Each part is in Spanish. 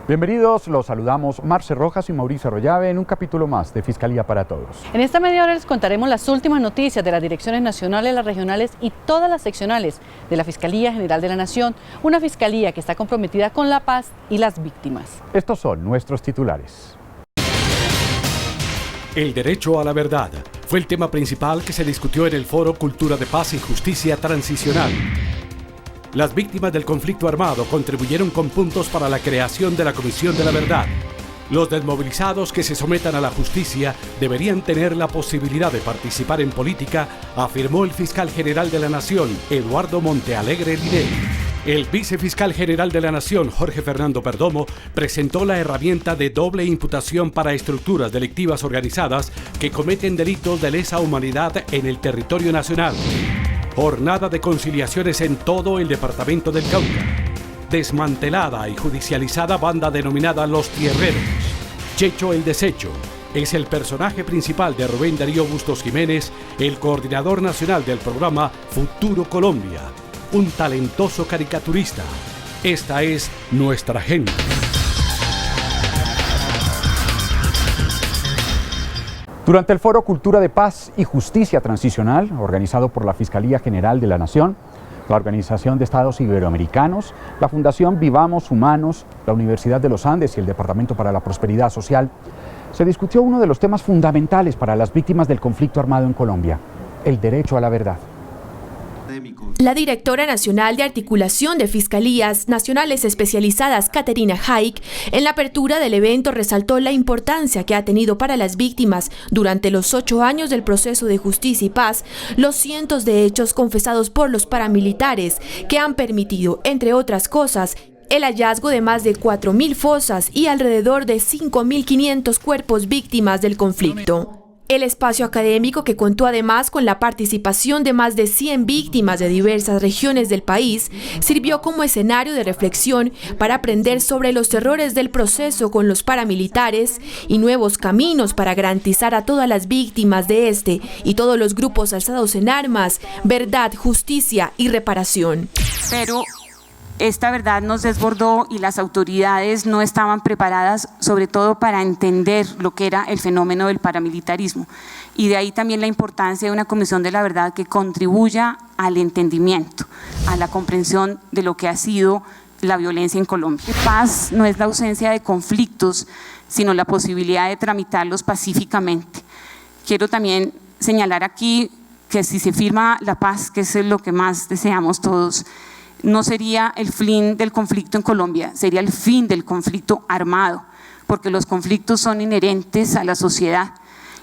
Bienvenidos, los saludamos Marce Rojas y Mauricio Arroyave en un capítulo más de Fiscalía para Todos. En esta media hora les contaremos las últimas noticias de las direcciones nacionales, las regionales y todas las seccionales de la Fiscalía General de la Nación, una fiscalía que está comprometida con la paz y las víctimas. Estos son nuestros titulares. El derecho a la verdad fue el tema principal que se discutió en el Foro Cultura de Paz y Justicia Transicional. Las víctimas del conflicto armado contribuyeron con puntos para la creación de la Comisión de la Verdad. Los desmovilizados que se sometan a la justicia deberían tener la posibilidad de participar en política, afirmó el fiscal general de la Nación, Eduardo Montealegre Lidel. El vicefiscal general de la Nación, Jorge Fernando Perdomo, presentó la herramienta de doble imputación para estructuras delictivas organizadas que cometen delitos de lesa humanidad en el territorio nacional. Jornada de conciliaciones en todo el departamento del Cauca. Desmantelada y judicializada banda denominada Los Tierreros. Checho el Desecho es el personaje principal de Rubén Darío Bustos Jiménez, el coordinador nacional del programa Futuro Colombia, un talentoso caricaturista. Esta es nuestra agenda. Durante el Foro Cultura de Paz y Justicia Transicional, organizado por la Fiscalía General de la Nación, la Organización de Estados Iberoamericanos, la Fundación Vivamos Humanos, la Universidad de los Andes y el Departamento para la Prosperidad Social, se discutió uno de los temas fundamentales para las víctimas del conflicto armado en Colombia, el derecho a la verdad. La directora nacional de Articulación de Fiscalías Nacionales Especializadas, Caterina Haik, en la apertura del evento resaltó la importancia que ha tenido para las víctimas durante los 8 años del proceso de justicia y paz, los cientos de hechos confesados por los paramilitares que han permitido, entre otras cosas, el hallazgo de más de 4.000 fosas y alrededor de 5.500 cuerpos víctimas del conflicto. El espacio académico, que contó además con la participación de más de 100 víctimas de diversas regiones del país, sirvió como escenario de reflexión para aprender sobre los errores del proceso con los paramilitares y nuevos caminos para garantizar a todas las víctimas de este y todos los grupos alzados en armas, verdad, justicia y reparación. Pero esta verdad nos desbordó y las autoridades no estaban preparadas, sobre todo para entender lo que era el fenómeno del paramilitarismo. Y de ahí también la importancia de una Comisión de la Verdad que contribuya al entendimiento, a la comprensión de lo que ha sido la violencia en Colombia. Paz no es la ausencia de conflictos, sino la posibilidad de tramitarlos pacíficamente. Quiero también señalar aquí que si se firma la paz, que es lo que más deseamos todos, no sería el fin del conflicto en Colombia, sería el fin del conflicto armado, porque los conflictos son inherentes a la sociedad.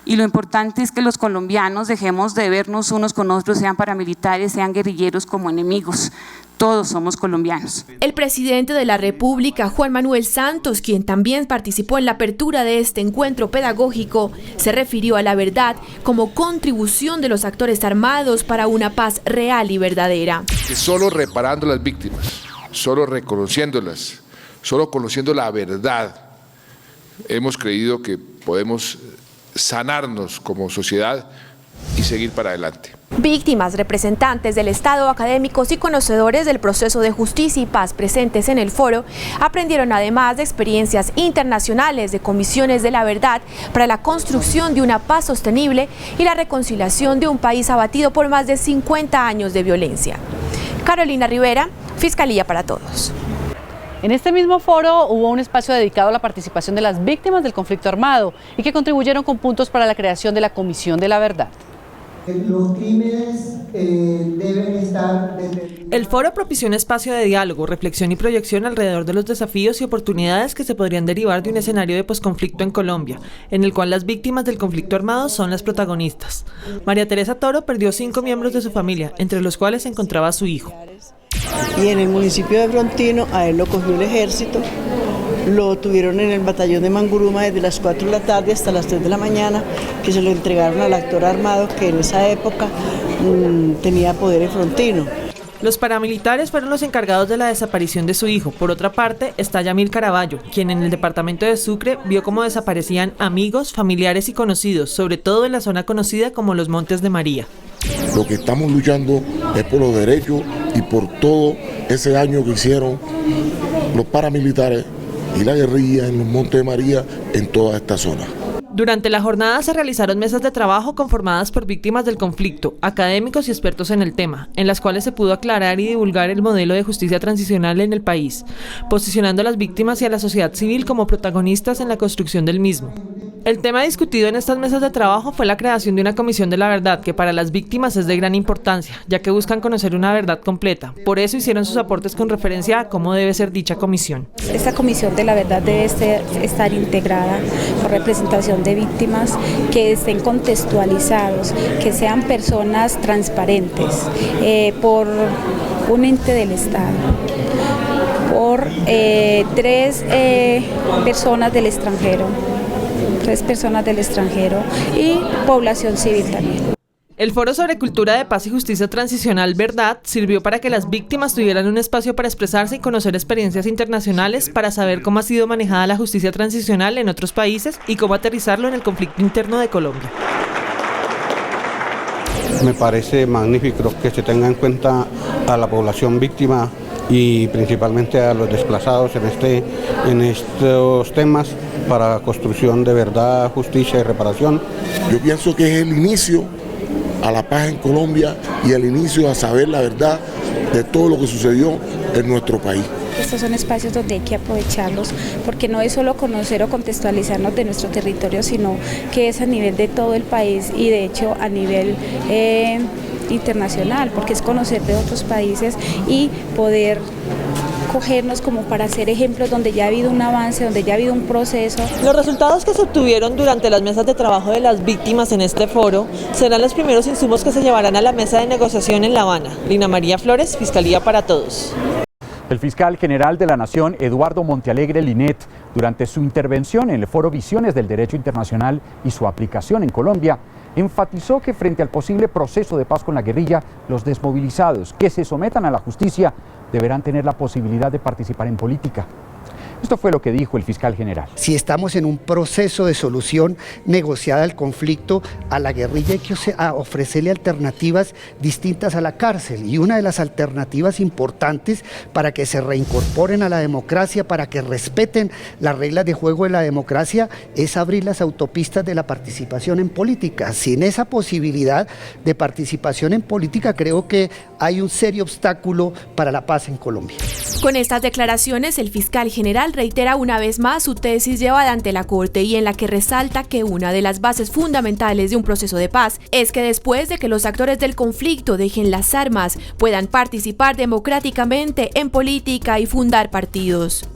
Y lo importante es que los colombianos dejemos de vernos unos con otros, sean paramilitares, sean guerrilleros, como enemigos. Todos somos colombianos. El presidente de la República, Juan Manuel Santos, quien también participó en la apertura de este encuentro pedagógico, se refirió a la verdad como contribución de los actores armados para una paz real y verdadera. Que solo reparando las víctimas, solo reconociéndolas, solo conociendo la verdad, hemos creído que podemos sanarnos como sociedad y seguir para adelante. Víctimas, representantes del Estado, académicos y conocedores del proceso de justicia y paz presentes en el foro aprendieron además de experiencias internacionales de comisiones de la verdad para la construcción de una paz sostenible y la reconciliación de un país abatido por más de 50 años de violencia. Carolina Rivera, Fiscalía para Todos. En este mismo foro hubo un espacio dedicado a la participación de las víctimas del conflicto armado y que contribuyeron con puntos para la creación de la Comisión de la Verdad. Los crímenes deben estar... El foro propició un espacio de diálogo, reflexión y proyección alrededor de los desafíos y oportunidades que se podrían derivar de un escenario de posconflicto en Colombia, en el cual las víctimas del conflicto armado son las protagonistas. María Teresa Toro perdió 5 miembros de su familia, entre los cuales se encontraba su hijo. Y en el municipio de Frontino a él lo cogió el ejército, lo tuvieron en el batallón de Manguruma desde las 4 de la tarde hasta las 3 de la mañana, que se lo entregaron al actor armado que en esa época tenía poder en Frontino. Los paramilitares fueron los encargados de la desaparición de su hijo. Por otra parte, está Yamil Caraballo, quien en el departamento de Sucre vio cómo desaparecían amigos, familiares y conocidos, sobre todo en la zona conocida como los Montes de María. Lo que estamos luchando es por los derechos y por todo ese daño que hicieron los paramilitares y la guerrilla en los Montes de María, en toda esta zona. Durante la jornada se realizaron mesas de trabajo conformadas por víctimas del conflicto, académicos y expertos en el tema, en las cuales se pudo aclarar y divulgar el modelo de justicia transicional en el país, posicionando a las víctimas y a la sociedad civil como protagonistas en la construcción del mismo. El tema discutido en estas mesas de trabajo fue la creación de una comisión de la verdad que para las víctimas es de gran importancia, ya que buscan conocer una verdad completa. Por eso hicieron sus aportes con referencia a cómo debe ser dicha comisión. Esta comisión de la verdad debe estar integrada por representación de víctimas que estén contextualizados, que sean personas transparentes, por un ente del Estado, por 3 personas del extranjero. 3 personas del extranjero y población civil también. El Foro sobre Cultura de Paz y Justicia Transicional Verdad sirvió para que las víctimas tuvieran un espacio para expresarse y conocer experiencias internacionales para saber cómo ha sido manejada la justicia transicional en otros países y cómo aterrizarlo en el conflicto interno de Colombia. Me parece magnífico que se tenga en cuenta a la población víctima y principalmente a los desplazados en estos temas para construcción de verdad, justicia y reparación. Yo pienso que es el inicio a la paz en Colombia y el inicio a saber la verdad de todo lo que sucedió en nuestro país. Estos son espacios donde hay que aprovecharlos, porque no es solo conocer o contextualizarnos de nuestro territorio, sino que es a nivel de todo el país y de hecho a nivel internacional, porque es conocer de otros países y poder cogernos como para hacer ejemplos donde ya ha habido un avance, donde ya ha habido un proceso. Los resultados que se obtuvieron durante las mesas de trabajo de las víctimas en este foro serán los primeros insumos que se llevarán a la mesa de negociación en La Habana. Lina María Flores, Fiscalía para Todos. El fiscal general de la Nación, Eduardo Montealegre Linet, durante su intervención en el foro Visiones del Derecho Internacional y su aplicación en Colombia, enfatizó que frente al posible proceso de paz con la guerrilla, los desmovilizados que se sometan a la justicia deberán tener la posibilidad de participar en política. Esto fue lo que dijo el fiscal general. Si estamos en un proceso de solución negociada al conflicto, a la guerrilla hay que ofrecerle alternativas distintas a la cárcel. Y una de las alternativas importantes para que se reincorporen a la democracia, para que respeten las reglas de juego de la democracia, es abrir las autopistas de la participación en política. Sin esa posibilidad de participación en política, creo que hay un serio obstáculo para la paz en Colombia. Con estas declaraciones, el fiscal general reitera una vez más su tesis llevada ante la Corte y en la que resalta que una de las bases fundamentales de un proceso de paz es que después de que los actores del conflicto dejen las armas, puedan participar democráticamente en política y fundar partidos.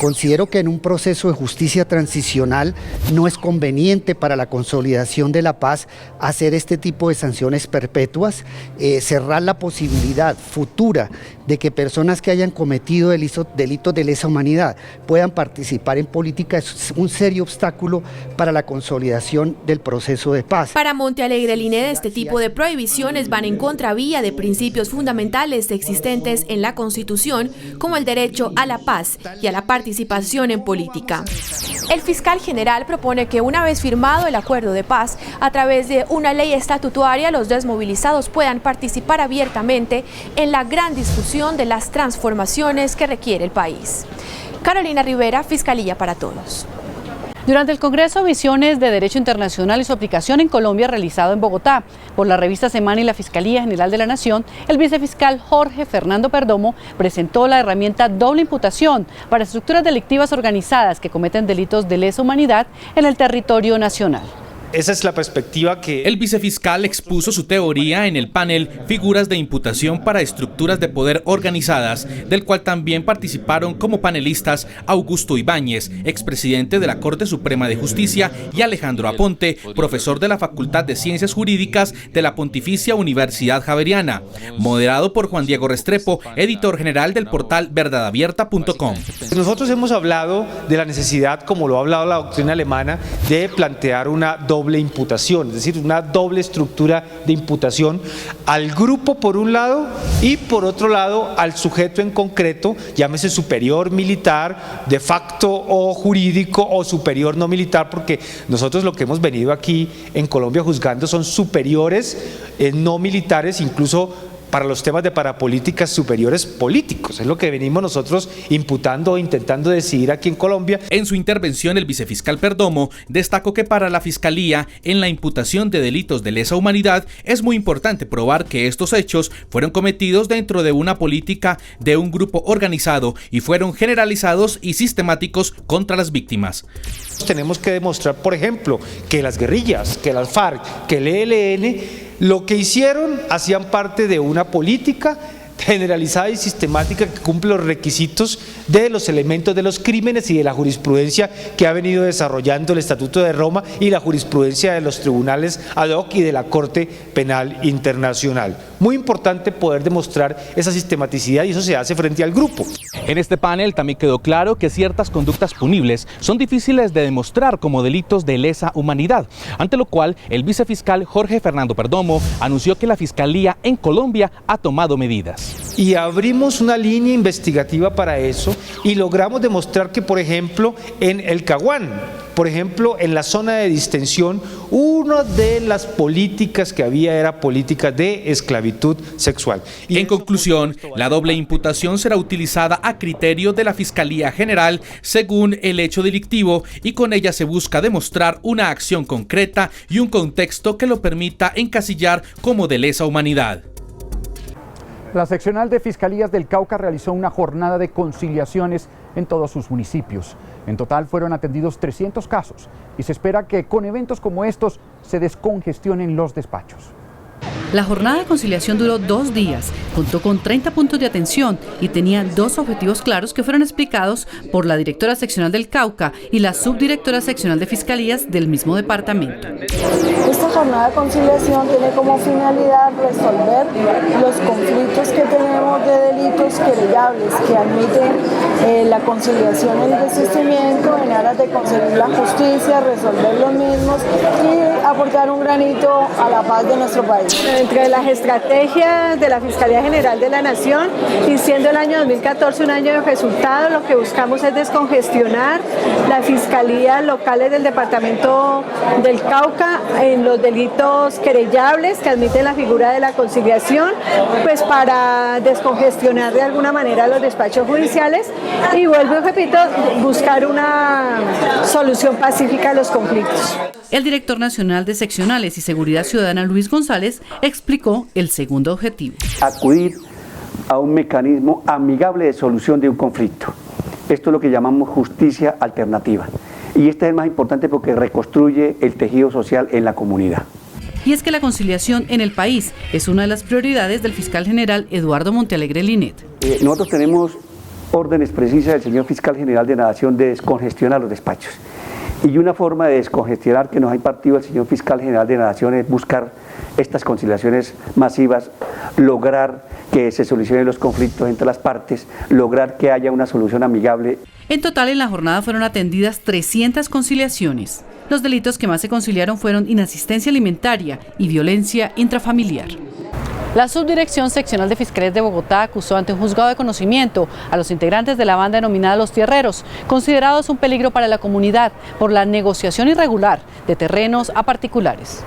Considero que en un proceso de justicia transicional no es conveniente para la consolidación de la paz hacer este tipo de sanciones perpetuas, cerrar la posibilidad futura de que personas que hayan cometido delitos de lesa humanidad puedan participar en política es un serio obstáculo para la consolidación del proceso de paz. Para Montealegre Linet, este tipo de prohibiciones van en contravía de principios fundamentales existentes en la Constitución, como el derecho a la paz y a la participación en política. El fiscal general propone que una vez firmado el acuerdo de paz, a través de una ley estatutaria, los desmovilizados puedan participar abiertamente en la gran discusión de las transformaciones que requiere el país. Carolina Rivera, Fiscalía para Todos. Durante el Congreso Visiones de Derecho Internacional y su aplicación en Colombia realizado en Bogotá por la revista Semana y la Fiscalía General de la Nación, el vicefiscal Jorge Fernando Perdomo presentó la herramienta doble imputación para estructuras delictivas organizadas que cometen delitos de lesa humanidad en el territorio nacional. Esa es la perspectiva que... El vicefiscal expuso su teoría en el panel Figuras de imputación para estructuras de poder organizadas, del cual también participaron como panelistas Augusto Ibáñez, expresidente de la Corte Suprema de Justicia, y Alejandro Aponte, profesor de la Facultad de Ciencias Jurídicas de la Pontificia Universidad Javeriana, moderado por Juan Diego Restrepo, editor general del portal verdadabierta.com. Nosotros hemos hablado de la necesidad, como lo ha hablado la doctrina alemana, de plantear una doble imputación, es decir, una doble estructura de imputación al grupo por un lado y por otro lado al sujeto en concreto, llámese superior militar, de facto o jurídico, o superior no militar, porque nosotros lo que hemos venido aquí en Colombia juzgando son superiores no militares, incluso para los temas de parapolíticas superiores políticos. Es lo que venimos nosotros imputando o intentando decidir aquí en Colombia. En su intervención, el vicefiscal Perdomo destacó que para la Fiscalía, en la imputación de delitos de lesa humanidad, es muy importante probar que estos hechos fueron cometidos dentro de una política de un grupo organizado y fueron generalizados y sistemáticos contra las víctimas. Tenemos que demostrar, por ejemplo, que las guerrillas, que las FARC, que el ELN, lo que hicieron hacían parte de una política generalizada y sistemática que cumple los requisitos de los elementos de los crímenes y de la jurisprudencia que ha venido desarrollando el Estatuto de Roma y la jurisprudencia de los tribunales ad hoc y de la Corte Penal Internacional. Muy importante poder demostrar esa sistematicidad y eso se hace frente al grupo. En este panel también quedó claro que ciertas conductas punibles son difíciles de demostrar como delitos de lesa humanidad, ante lo cual el vicefiscal Jorge Fernando Perdomo anunció que la Fiscalía en Colombia ha tomado medidas. Y abrimos una línea investigativa para eso y logramos demostrar que, por ejemplo, en el Caguán, por ejemplo, en la zona de distensión, una de las políticas que había era política de esclavitud sexual. Y en conclusión, la doble imputación será utilizada a criterio de la Fiscalía General según el hecho delictivo y con ella se busca demostrar una acción concreta y un contexto que lo permita encasillar como de lesa humanidad. La seccional de Fiscalías del Cauca realizó una jornada de conciliaciones en todos sus municipios. En total fueron atendidos 300 casos y se espera que con eventos como estos se descongestionen los despachos. La jornada de conciliación duró 2 días, contó con 30 puntos de atención y tenía 2 objetivos claros que fueron explicados por la directora seccional del Cauca y la subdirectora seccional de Fiscalías del mismo departamento. Esta jornada de conciliación tiene como finalidad resolver los conflictos que tenemos de delitos querellables que admiten la conciliación y el desistimiento en aras de conseguir la justicia, resolver los mismos y aportar un granito a la paz de nuestro país. Entre las estrategias de la Fiscalía General de la Nación y siendo el año 2014 un año de resultados, lo que buscamos es descongestionar las fiscalías locales del departamento del Cauca en los delitos querellables que admiten la figura de la conciliación, pues para descongestionar de alguna manera los despachos judiciales y vuelvo, repito, buscar una solución pacífica a los conflictos. El director nacional de seccionales y seguridad ciudadana, Luis González, explicó el segundo objetivo. Acudir a un mecanismo amigable de solución de un conflicto. Esto es lo que llamamos justicia alternativa. Y este es el más importante porque reconstruye el tejido social en la comunidad. Y es que la conciliación en el país es una de las prioridades del fiscal general Eduardo Montealegre Linet. Nosotros tenemos órdenes precisas del señor fiscal general de la Nación de descongestionar los despachos. Y una forma de descongestionar que nos ha impartido el señor fiscal general de la Nación es buscar estas conciliaciones masivas, lograr que se solucionen los conflictos entre las partes, lograr que haya una solución amigable. En total, en la jornada fueron atendidas 300 conciliaciones. Los delitos que más se conciliaron fueron inasistencia alimentaria y violencia intrafamiliar. La Subdirección Seccional de Fiscalías de Bogotá acusó ante un juzgado de conocimiento a los integrantes de la banda denominada Los Tierreros, considerados un peligro para la comunidad por la negociación irregular de terrenos a particulares.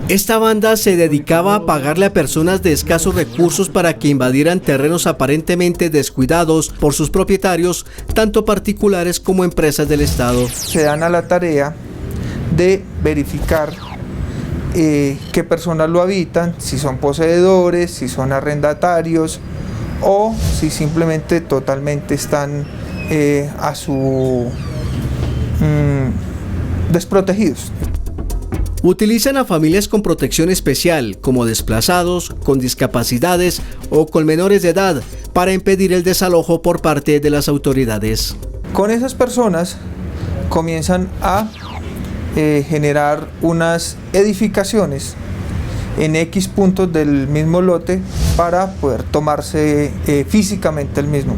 Esta banda se dedicaba a pagarle a personas de escasos recursos para que invadieran terrenos aparentemente descuidados por sus propietarios, tanto particulares como empresas del Estado. Se dan a la tarea de verificar qué personas lo habitan, si son poseedores, si son arrendatarios o si simplemente totalmente están desprotegidos. Utilizan a familias con protección especial, como desplazados, con discapacidades o con menores de edad, para impedir el desalojo por parte de las autoridades. Con esas personas comienzan a generar unas edificaciones en X puntos del mismo lote para poder tomarse físicamente el mismo.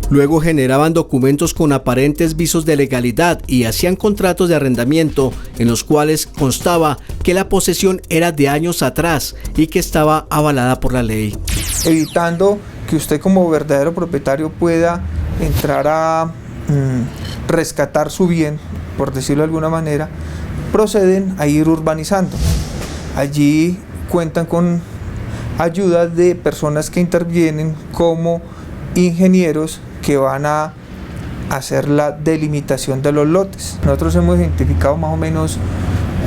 Luego generaban documentos con aparentes visos de legalidad y hacían contratos de arrendamiento en los cuales constaba que la posesión era de años atrás y que estaba avalada por la ley. Evitando que usted como verdadero propietario pueda entrar a rescatar su bien, por decirlo de alguna manera, proceden a ir urbanizando. Allí cuentan con ayuda de personas que intervienen como ingenieros que van a hacer la delimitación de los lotes. Nosotros hemos identificado más o menos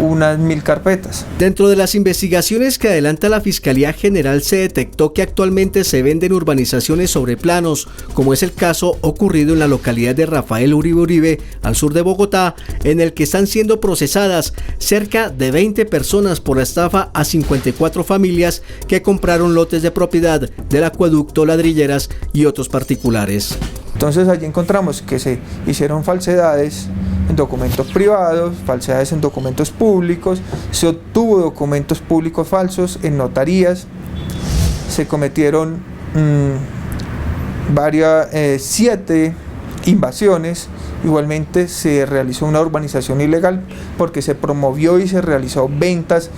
unas 1000 carpetas. Dentro de las investigaciones que adelanta la Fiscalía General se detectó que actualmente se venden urbanizaciones sobre planos, como es el caso ocurrido en la localidad de Rafael Uribe Uribe, al sur de Bogotá, en el que están siendo procesadas cerca de 20 personas por la estafa a 54 familias que compraron lotes de propiedad del acueducto Ladrilleras y otros particulares. Entonces allí encontramos que se hicieron falsedades en documentos privados, falsedades en documentos públicos, se obtuvo documentos públicos falsos en notarías, se cometieron 7 invasiones, igualmente se realizó una urbanización ilegal porque se promovió y se realizó ventas,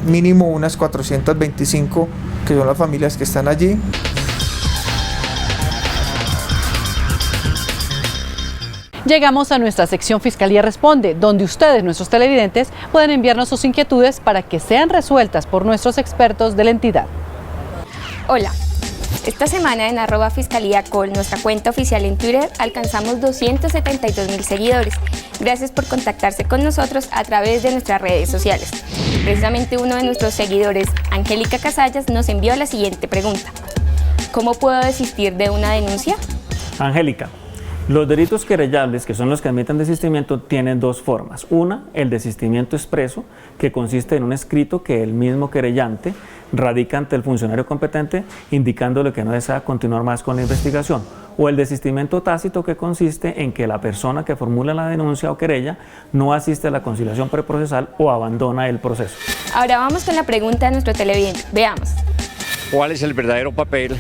mínimo unas 425, que son las familias que están allí. Llegamos a nuestra sección Fiscalía Responde, donde ustedes, nuestros televidentes, pueden enviarnos sus inquietudes para que sean resueltas por nuestros expertos de la entidad. Hola, esta semana en @FiscalíaCol, nuestra cuenta oficial en Twitter, alcanzamos 272.000 seguidores. Gracias por contactarse con nosotros a través de nuestras redes sociales. Precisamente uno de nuestros seguidores, Angélica Casallas, nos envió la siguiente pregunta: ¿cómo puedo desistir de una denuncia? Angélica, los delitos querellables, que son los que admiten desistimiento, tienen dos formas. Una, el desistimiento expreso, que consiste en un escrito que el mismo querellante radica ante el funcionario competente indicándole que no desea continuar más con la investigación. O el desistimiento tácito, que consiste en que la persona que formula la denuncia o querella no asiste a la conciliación preprocesal o abandona el proceso. Ahora vamos con la pregunta de nuestro televidente. Veamos. ¿Cuál es el verdadero papel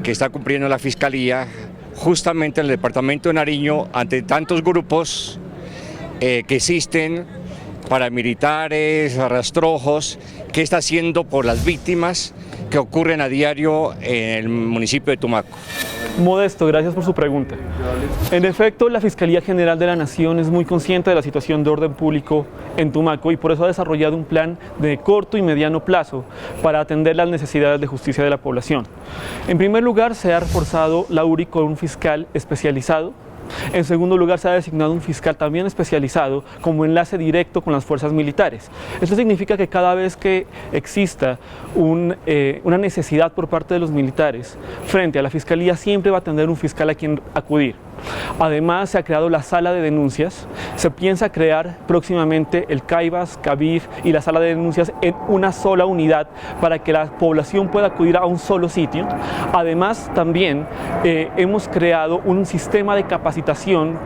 que está cumpliendo la Fiscalía justamente en el departamento de Nariño ante tantos grupos que existen, paramilitares, rastrojos? ¿Qué está haciendo por las víctimas que ocurren a diario en el municipio de Tumaco? Modesto, gracias por su pregunta. En efecto, la Fiscalía General de la Nación es muy consciente de la situación de orden público en Tumaco y por eso ha desarrollado un plan de corto y mediano plazo para atender las necesidades de justicia de la población. En primer lugar, se ha reforzado la URI con un fiscal especializado. En segundo lugar, se ha designado un fiscal también especializado como enlace directo con las fuerzas militares. Esto significa que cada vez que exista una necesidad por parte de los militares frente a la Fiscalía, siempre va a tener un fiscal a quien acudir. Además, se ha creado la sala de denuncias. Se piensa crear próximamente el CAIBAS, CABIF y la sala de denuncias en una sola unidad para que la población pueda acudir a un solo sitio. Además, también hemos creado un sistema de capacitación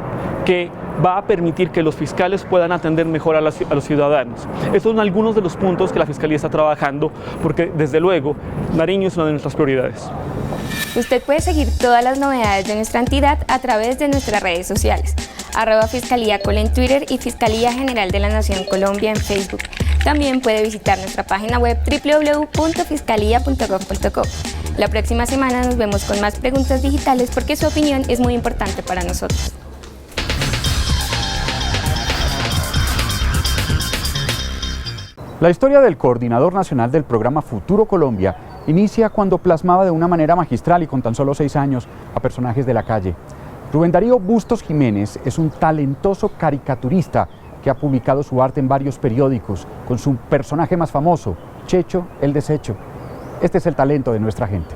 que va a permitir que los fiscales puedan atender mejor a los ciudadanos. Estos son algunos de los puntos que la Fiscalía está trabajando porque, desde luego, Nariño es una de nuestras prioridades. Usted puede seguir todas las novedades de nuestra entidad a través de nuestras redes sociales, @FiscalíaCol en Twitter y Fiscalía General de la Nación Colombia en Facebook. También puede visitar nuestra página web www.fiscalia.gov.co. La próxima semana nos vemos con más preguntas digitales porque su opinión es muy importante para nosotros. La historia del coordinador nacional del programa Futuro Colombia inicia cuando plasmaba de una manera magistral y con tan solo 6 años a personajes de la calle. Rubén Darío Bustos Jiménez es un talentoso caricaturista que ha publicado su arte en varios periódicos con su personaje más famoso, Checho el Desecho. Este es el talento de nuestra gente.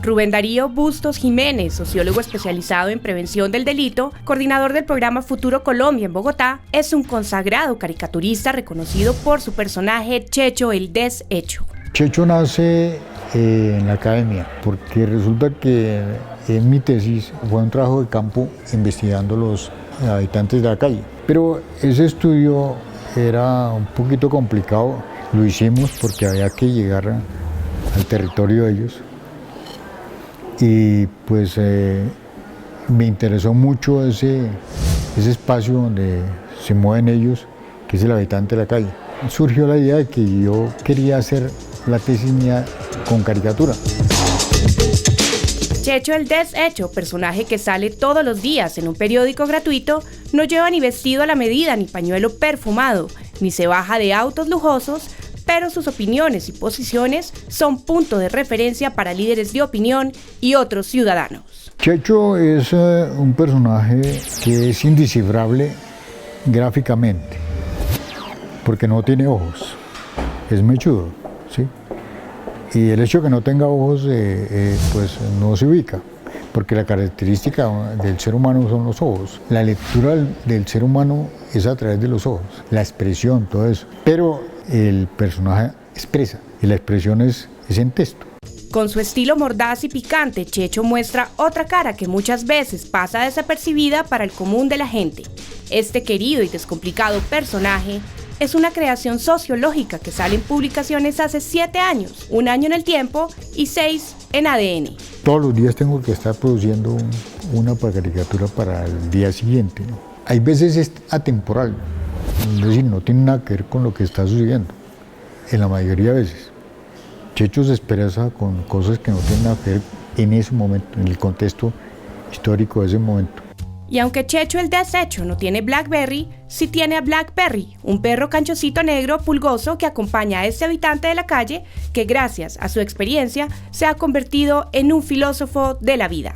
Rubén Darío Bustos Jiménez, sociólogo especializado en prevención del delito, coordinador del programa Futuro Colombia en Bogotá, es un consagrado caricaturista reconocido por su personaje Checho el Deshecho. Checho nace en la academia porque resulta que en mi tesis fue un trabajo de campo investigando los habitantes de la calle. Pero ese estudio era un poquito complicado, lo hicimos porque había que llegar al territorio de ellos. Y pues me interesó mucho ese espacio donde se mueven ellos, que es el habitante de la calle. Surgió la idea de que yo quería hacer la tesis mía con caricatura. Checho el Deshecho, personaje que sale todos los días en un periódico gratuito, no lleva ni vestido a la medida ni pañuelo perfumado, ni se baja de autos lujosos, pero sus opiniones y posiciones son punto de referencia para líderes de opinión y otros ciudadanos. Checho es un personaje que es indescifrable gráficamente, porque no tiene ojos, es mechudo, ¿sí? Y el hecho de que no tenga ojos, pues no se ubica, porque la característica del ser humano son los ojos. La lectura del ser humano es a través de los ojos, la expresión, todo eso. Pero el personaje expresa, y la expresión es en texto. Con su estilo mordaz y picante, Checho muestra otra cara que muchas veces pasa desapercibida para el común de la gente. Este querido y descomplicado personaje es una creación sociológica que sale en publicaciones hace 7 años, 1 año en El Tiempo y 6 en ADN. Todos los días tengo que estar produciendo una caricatura para el día siguiente, ¿no? Hay veces es atemporal, es decir, no tiene nada que ver con lo que está sucediendo, en la mayoría de veces. Checho se expresa con cosas que no tienen nada que ver en ese momento, en el contexto histórico de ese momento. Y aunque Checho el deshecho no tiene Blackberry, sí tiene a Blackberry, un perro canchocito negro pulgoso que acompaña a este habitante de la calle que gracias a su experiencia se ha convertido en un filósofo de la vida.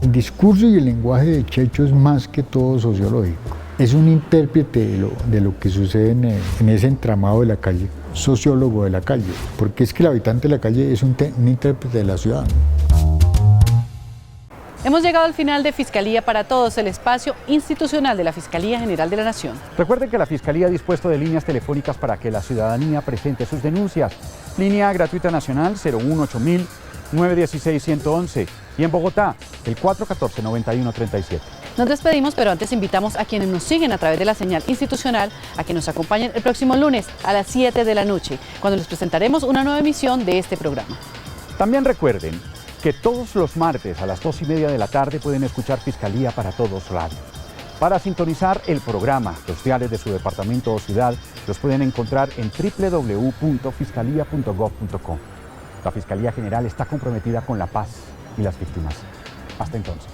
El discurso y el lenguaje de Checho es más que todo sociológico. Es un intérprete de lo que sucede en ese entramado de la calle, sociólogo de la calle, porque es que el habitante de la calle es un intérprete de la ciudad. Hemos llegado al final de Fiscalía para Todos, el espacio institucional de la Fiscalía General de la Nación. Recuerden que la Fiscalía ha dispuesto de líneas telefónicas para que la ciudadanía presente sus denuncias. Línea gratuita nacional 018-916-111 y en Bogotá el 414-9137. Nos despedimos, pero antes invitamos a quienes nos siguen a través de la señal institucional a que nos acompañen el próximo lunes a las 7 de la noche, cuando les presentaremos una nueva emisión de este programa. También recuerden que todos los martes a las 2:30 de la tarde pueden escuchar Fiscalía para Todos Radio. Para sintonizar el programa, los diarios de su departamento o ciudad los pueden encontrar en www.fiscalia.gov.co. La Fiscalía General está comprometida con la paz y las víctimas. Hasta entonces.